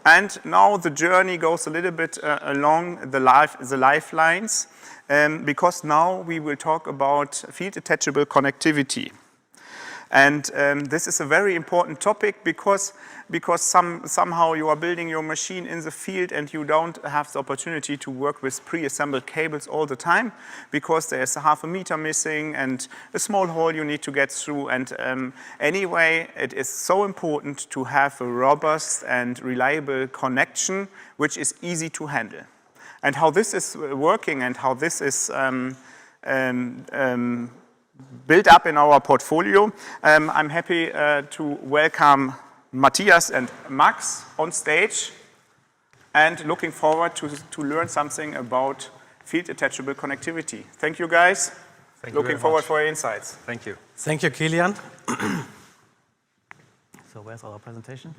And now the journey goes a little bit along the lifelines, because now we will talk about field attachable connectivity. And this is a very important topic because somehow you are building your machine in the field and you don't have the opportunity to work with pre-assembled cables all the time, because there's a half a meter missing and a small hole you need to get through. And anyway, it is so important to have a robust and reliable connection which is easy to handle. And how this is working and how this is built up in our portfolio, I'm happy to welcome Matthias and Max on stage, and looking forward to learn something about field attachable connectivity. Thank you, guys. Looking forward for your insights. Thank you. Thank you, Kilian. So where's our presentation?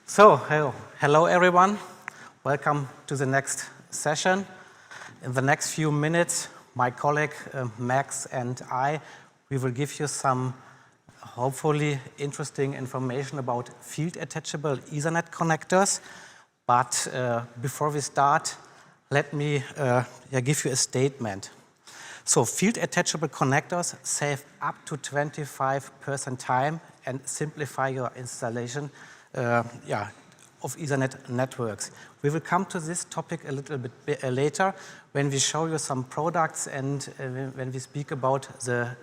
So, hello everyone. Welcome to the next session. In the next few minutes, my colleague Max and we will give you some hopefully interesting information about field attachable Ethernet connectors. But before we start, let me give you a statement. So field attachable connectors save up to 25% time and simplify your installation of Ethernet networks. We will come to this topic a little bit later when we show you some products and when we speak about the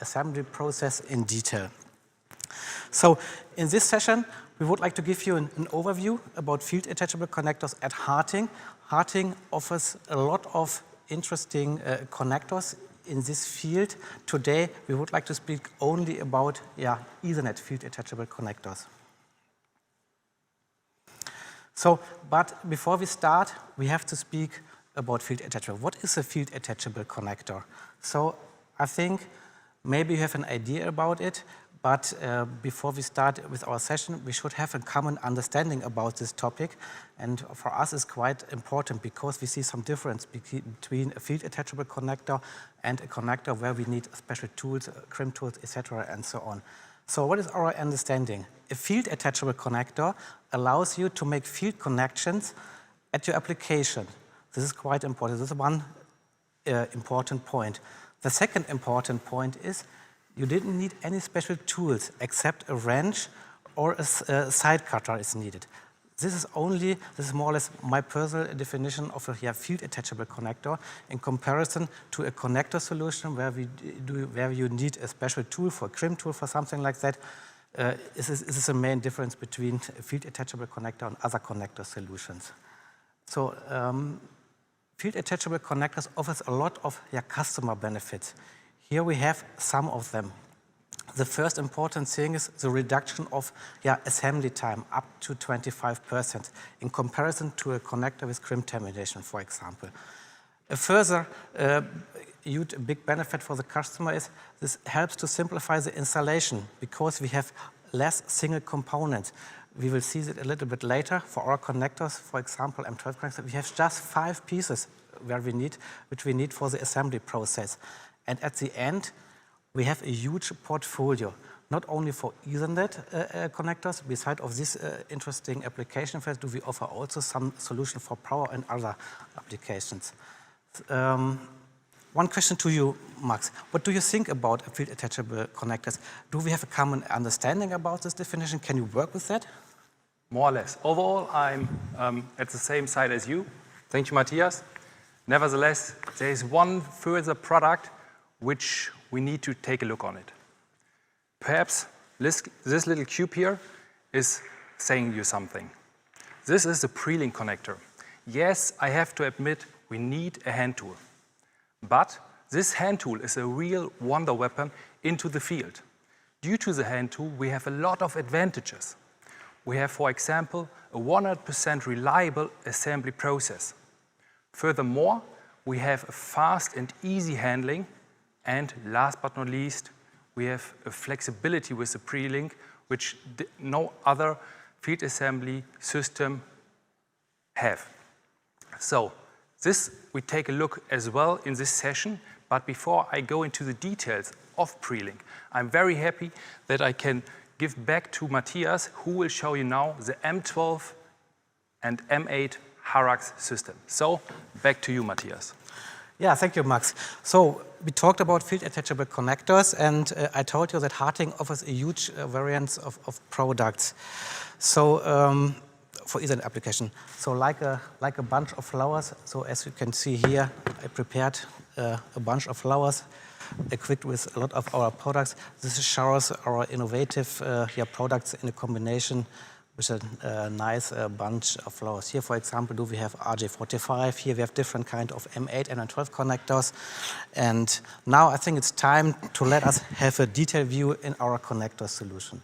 assembly process in detail. So in this session, we would like to give you an overview about field attachable connectors at HARTING. HARTING offers a lot of interesting connectors in this field. Today, we would like to speak only about Ethernet field attachable connectors. So, but before we start, we have to speak about field attachable. What is a field attachable connector? So, I think maybe you have an idea about it, but before we start with our session, we should have a common understanding about this topic. And for us, it's quite important because we see some difference between a field attachable connector and a connector where we need special tools, crimp tools, etc., and so on. So what is our understanding? A field attachable connector allows you to make field connections at your application. This is quite important. This is one important point. The second important point is you didn't need any special tools except a wrench or a side cutter is needed. This is more or less my personal definition of a field attachable connector in comparison to a connector solution where you need a special tool for a crimp tool for something like that. This is the main difference between a field attachable connector and other connector solutions. So field attachable connectors offers a lot of customer benefits. Here we have some of them. The first important thing is the reduction of assembly time up to 25% in comparison to a connector with crimp termination, for example. A further big benefit for the customer is this helps to simplify the installation because we have less single components. We will see it a little bit later. For our connectors, for example, M12 connectors, we have just 5 pieces which we need for the assembly process. And at the end, we have a huge portfolio, not only for Ethernet connectors. Besides of this interesting application field, do we offer also some solution for power and other applications. One question to you, Max. What do you think about field attachable connectors? Do we have a common understanding about this definition? Can you work with that? More or less. Overall, I'm at the same side as you. Thank you, Matthias. Nevertheless, there is one further product which we need to take a look on it. Perhaps this little cube here is saying you something. This is a pre-link connector. Yes, I have to admit we need a hand tool. But this hand tool is a real wonder weapon into the field. Due to the hand tool, we have a lot of advantages. We have, for example, a 100% reliable assembly process. Furthermore, we have a fast and easy handling. And last but not least, we have a flexibility with the pre-link, which no other field assembly system have. So this we take a look as well in this session, But before I go into the details of pre-link, I'm very happy that I can give back to Matthias, who will show you now the M12 and M8 HARAX system. So back to you, Matthias. Yeah, thank you, Max. So we talked about field attachable connectors, and I told you that HARTING offers a huge variance of products. So for Ethernet application, so like a bunch of flowers. So as you can see here, I prepared a bunch of flowers equipped with a lot of our products. This shows our innovative products in a combination with a nice bunch of flowers. Here, for example, we have RJ45. Here we have different kind of M8 and M12 connectors. And now I think it's time to let us have a detailed view in our connector solution.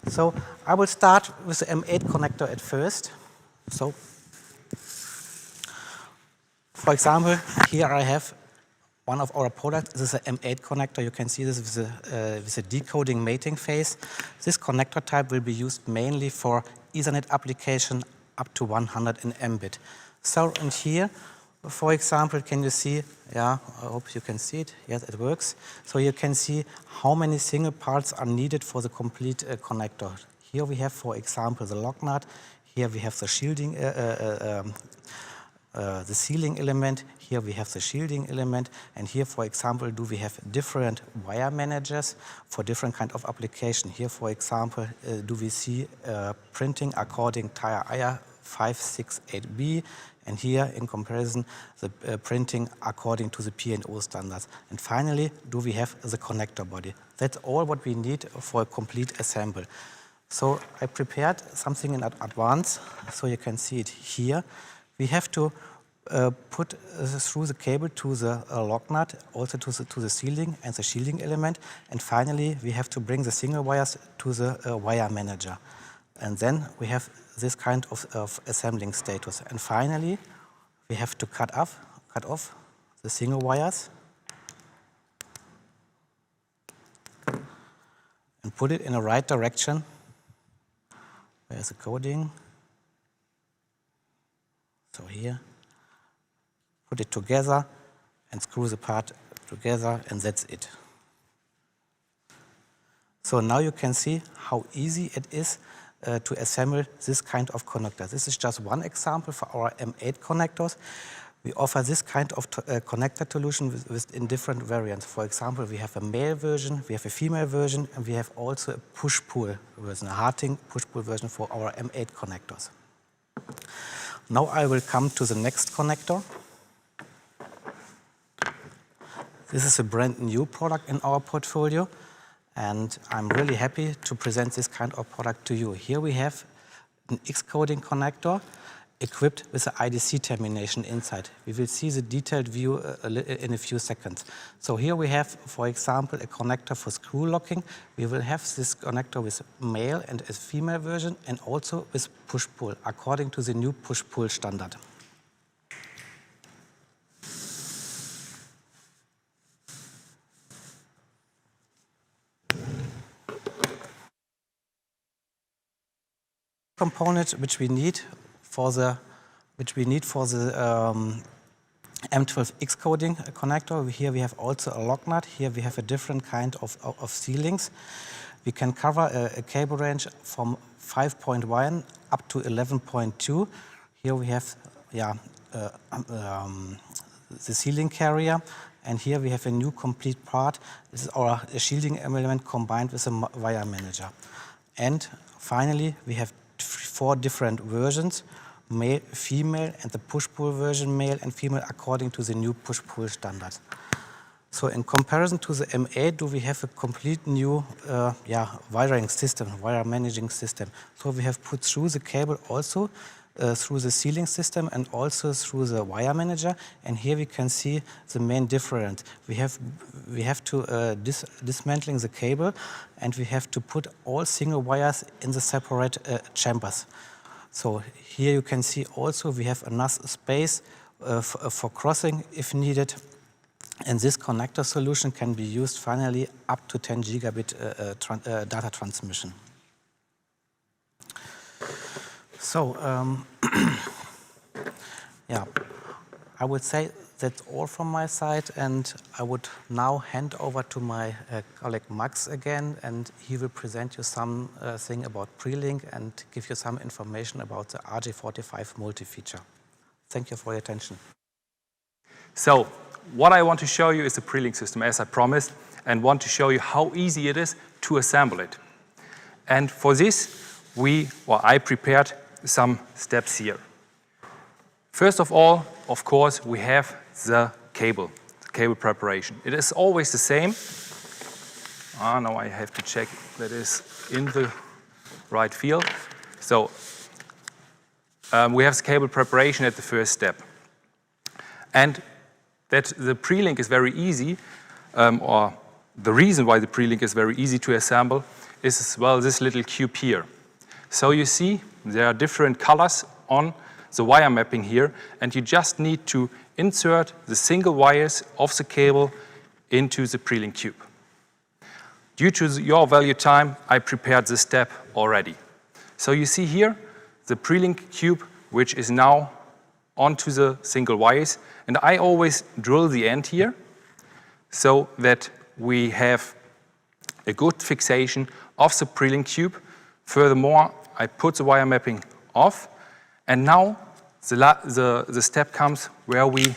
So I will start with the M8 connector at first. So, for example, here I have one of our products. This is an M8 connector. You can see this with a decoding mating phase. This connector type will be used mainly for Ethernet application up to 100 in Mbit. So, and here, for example, can you see, yeah, I hope you can see it. Yes, it works. So you can see how many single parts are needed for the complete connector. Here we have, for example, the lock nut. Here we have the shielding the sealing element. Here we have the shielding element, and here, for example, we have different wire managers for different kind of application. Here, for example, we see printing according to IR 568B, and here, in comparison, the printing according to the P&O standards. And finally, we have the connector body. That's all what we need for a complete assembly. So I prepared something in advance, so you can see it here. We have to put through the cable to the lock nut, also to the sealing and the shielding element, and finally we have to bring the single wires to the wire manager. And then we have this kind of assembling status. And finally, we have to cut off the single wires and put it in the right direction. Where's the coding? So here, put it together and screw the part together, and that's it. So now you can see how easy it is to assemble this kind of connector. This is just one example for our M8 connectors. We offer this kind of connector solution in different variants. For example, we have a male version, we have a female version, and we have also a push-pull version, a HARTING push-pull version for our M8 connectors. Now I will come to the next connector. This is a brand new product in our portfolio, and I'm really happy to present this kind of product to you. Here we have an X-coding connector equipped with an IDC termination inside. We will see the detailed view in a few seconds. So here we have, for example, a connector for screw locking. We will have this connector with male and a female version, and also with push-pull, according to the new push-pull standard. Component which we need for the M12 X-coding connector. Here we have also a lock nut. Here we have a different kind of sealings. We can cover a cable range from 5.1 up to 11.2. Here we have the sealing carrier, and here we have a new complete part. This is our shielding element combined with a wire manager. And finally, we have 4 different versions, male, female, and the push-pull version, male and female, according to the new push-pull standard. So in comparison to the M8, we have a complete new wiring system, wire managing system. So we have put through the cable also through the sealing system and also through the wire manager. And here we can see the main difference. We have to dismantling the cable, and we have to put all single wires in the separate chambers. So here you can see also we have enough space for crossing if needed. And this connector solution can be used finally up to 10 gigabit data transmission. So, I would say that's all from my side, and I would now hand over to my colleague Max again, and he will present you something about pre-link and give you some information about the RJ45 multi-feature. Thank you for your attention. So, what I want to show you is the pre-link system, as I promised, and want to show you how easy it is to assemble it. And for this, I prepared some steps here. First of all, of course, we have the cable preparation. It is always the same. Now I have to check that is in the right field. So we have the cable preparation at the first step. And that the pre-link is very easy, or the reason why the pre-link is very easy to assemble is as well this little cube here. So you see there are different colors on the wire mapping here, and you just need to insert the single wires of the cable into the pre-link tube. Due to your value time, I prepared this step already. So you see here the pre-link tube, which is now onto the single wires, and I always drill the end here so that we have a good fixation of the pre-link tube. Furthermore, I put the wire mapping off, and now the step comes where we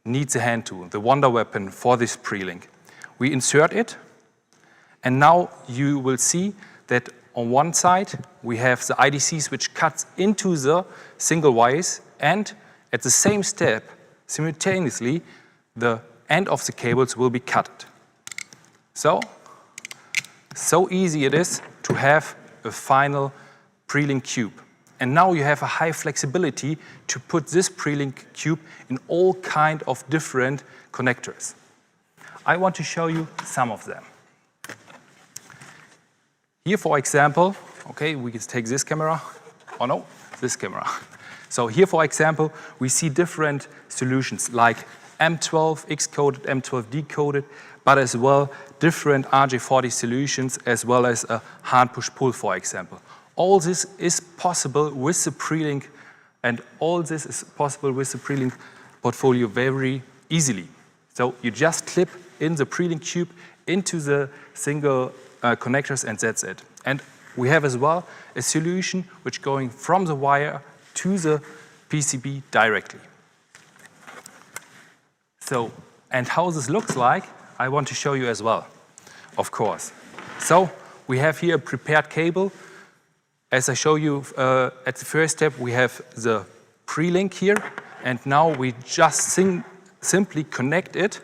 need the hand tool, the wonder weapon for this pre-link. We insert it, and now you will see that on one side we have the IDCs which cuts into the single wires, and at the same step, simultaneously, the end of the cables will be cut. So easy it is to have a final pre-link tube. And now you have a high flexibility to put this pre-link tube in all kind of different connectors. I want to show you some of them. Here, for example, okay, we can take this camera. Oh no, this camera. So here, for example, we see different solutions like M12 X-coded, M12 decoded, but as well different RJ40 solutions, as well as a hand push-pull, for example. All this is possible with the pre-link, and all this is possible with the pre-link portfolio very easily. So you just clip in the pre-link tube into the single connectors, and that's it. And we have as well a solution which going from the wire to the PCB directly. So, and how this looks like, I want to show you as well, of course. So we have here a prepared cable. As I show you at the first step, we have the pre-link here, and now we just simply connect it,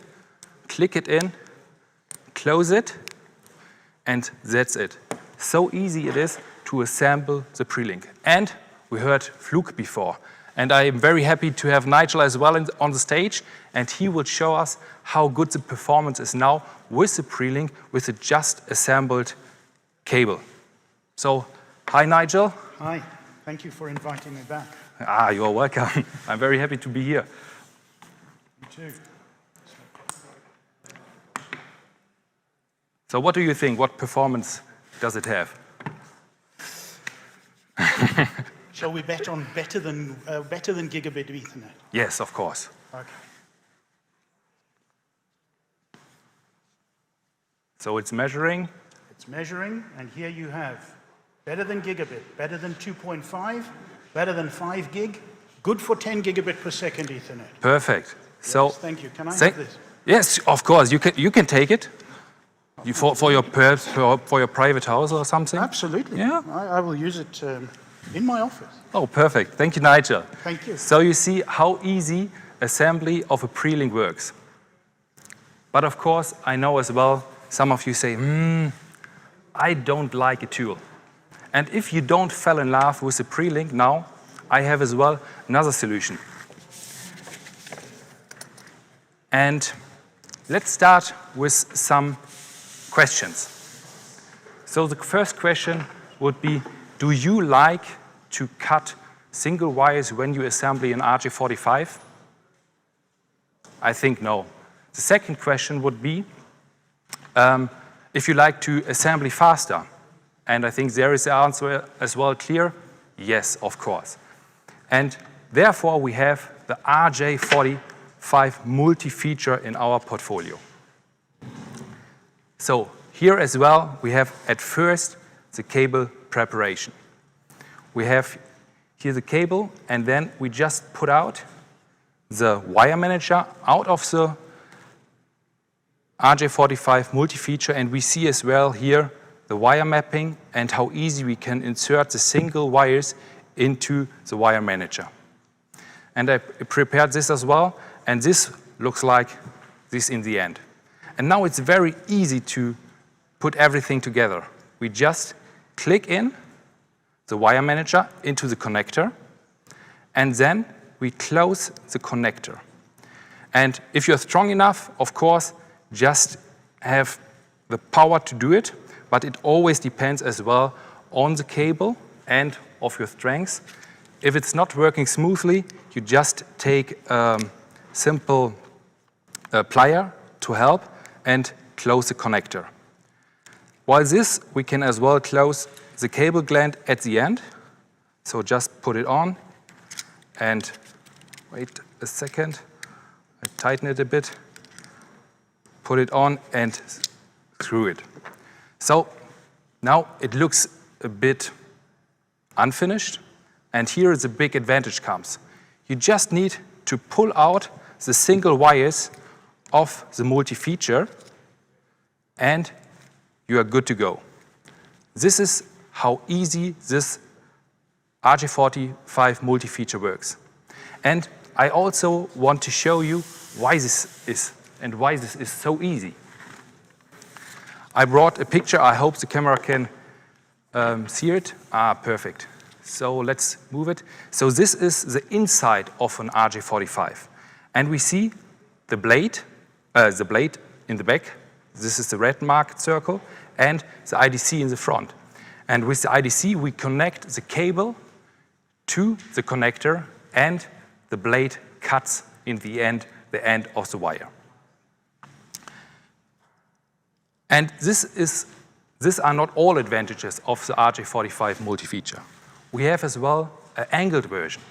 click it in, close it, and that's it. So easy it is to assemble the pre-link. And we heard Fluke before, and I am very happy to have Nigel as well on the stage, and he will show us how good the performance is now with the pre-link, with the just assembled cable. So, hi Nigel. Hi, thank you for inviting me back. You are welcome. I'm very happy to be here. Me too. So what do you think? What performance does it have? Shall we bet on better than gigabit Ethernet? Yes, of course. Okay. So it's measuring. It's measuring, and here you have better than gigabit, better than 2.5, better than 5 gig, good for 10 gigabit per second Ethernet. Perfect. Yes, So thank you. Can I have this? Yes, of course. You can take it. For your private house or something? Absolutely. Yeah. I will use it in my office. Oh, perfect. Thank you, Nigel. Thank you. So you see how easy assembly of a pre-link works. But of course, I know as well, some of you say, I don't like a tool. And if you don't fall in love with the pre-link now, I have as well another solution. And let's start with some questions. So the first question would be, do you like to cut single wires when you assemble an RJ45? I think no. The second question would be, if you like to assemble faster. And I think there is the answer as well clear, yes, of course. And therefore we have the RJ40 5 multi-feature in our portfolio. So here as well, we have at first the cable preparation. We have here the cable, and then we just put out the wire manager out of the RJ45 multi-feature, and we see as well here the wire mapping and how easy we can insert the single wires into the wire manager. And I prepared this as well, and this looks like this in the end. And now it's very easy to put everything together. We just click in the wire manager into the connector, and then we close the connector. And if you're strong enough, of course, just have the power to do it, but it always depends as well on the cable and of your strength. If it's not working smoothly, you just take a simple plier to help and close the connector. While this, we can as well close the cable gland at the end. So just put it on and wait a second. I tighten it a bit, put it on and screw it. So now it looks a bit unfinished, and here the big advantage comes. You just need to pull out the single wires of the multi-feature and you are good to go. This is how easy this RJ45 multi-feature works. And I also want to show you why this is and why this is so easy. I brought a picture. I hope the camera can see it. Perfect. So let's move it. So this is the inside of an RJ45. And we see the blade in the back. This is the red marked circle, and the IDC in the front. And with the IDC, we connect the cable to the connector, and the blade cuts in the end of the wire. And these are not all advantages of the RJ45 multi-feature. We have as well an angled version.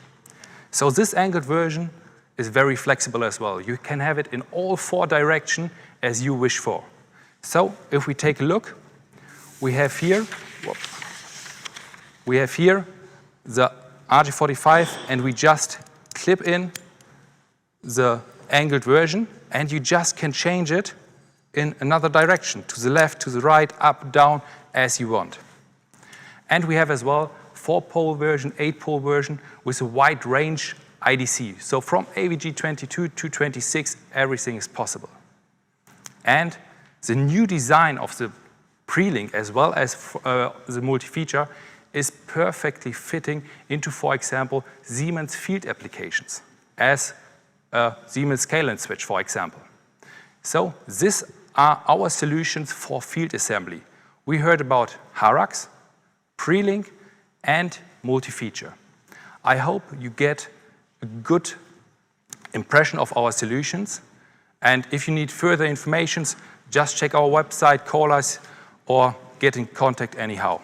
So this angled version is very flexible as well. You can have it in all 4 directions as you wish for. So if we take a look, we have here the RJ45, and we just clip in the angled version, and you just can change it in another direction, to the left, to the right, up, down, as you want. And we have as well 4-pole version, 8-pole version with a wide range IDC. So from AVG 22 to 26, everything is possible. And the new design of the pre-link as well as the multi-feature is perfectly fitting into, for example, Siemens field applications, as a Siemens scale-in switch, for example. So these are our solutions for field assembly. We heard about HARAX, pre-link, and multi-feature. I hope you get a good impression of our solutions. And if you need further information, just check our website, call us, or get in contact anyhow.